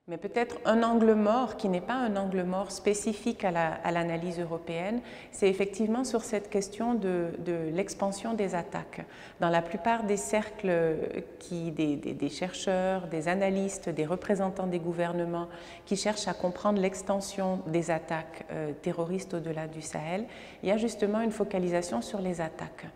Mais peut-être un angle mort qui n'est pas un angle mort spécifique à l'analyse européenne, c'est effectivement sur cette question de l'expansion des attaques. Dans la plupart des cercles des chercheurs, des analystes, des représentants des gouvernements qui cherchent à comprendre l'extension des attaques terroristes au-delà du Sahel, il y a justement une focalisation sur les attaques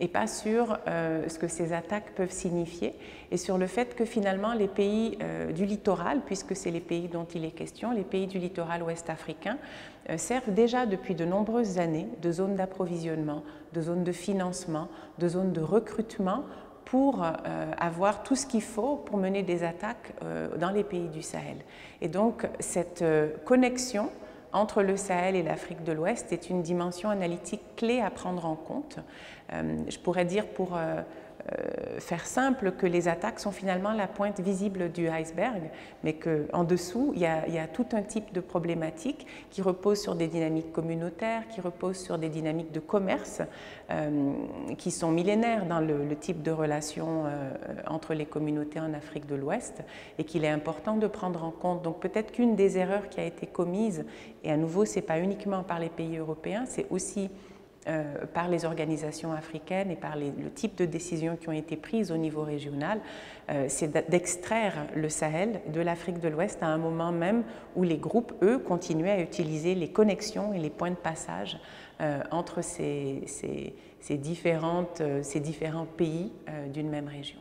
et pas sur ce que ces attaques peuvent signifier et sur le fait que finalement les pays du littoral, puisque c'est les pays dont il est question, les pays du littoral ouest africain, servent déjà depuis de nombreuses années de zones d'approvisionnement, de zones de financement, de zones de recrutement pour avoir tout ce qu'il faut pour mener des attaques dans les pays du Sahel. Et donc cette connexion entre le Sahel et l'Afrique de l'Ouest est une dimension analytique clé à prendre en compte. Je pourrais dire pour faire simple que les attaques sont finalement la pointe visible du iceberg, mais qu'en dessous, il y a tout un type de problématiques qui reposent sur des dynamiques communautaires, qui reposent sur des dynamiques de commerce qui sont millénaires dans le type de relations entre les communautés en Afrique de l'Ouest et qu'il est important de prendre en compte. Donc peut-être qu'une des erreurs qui a été commise, et à nouveau, ce n'est pas uniquement par les pays européens, c'est aussi par les organisations africaines et par le type de décisions qui ont été prises au niveau régional, c'est d'extraire le Sahel de l'Afrique de l'Ouest à un moment même où les groupes, eux, continuaient à utiliser les connexions et les points de passage entre ces différents pays d'une même région.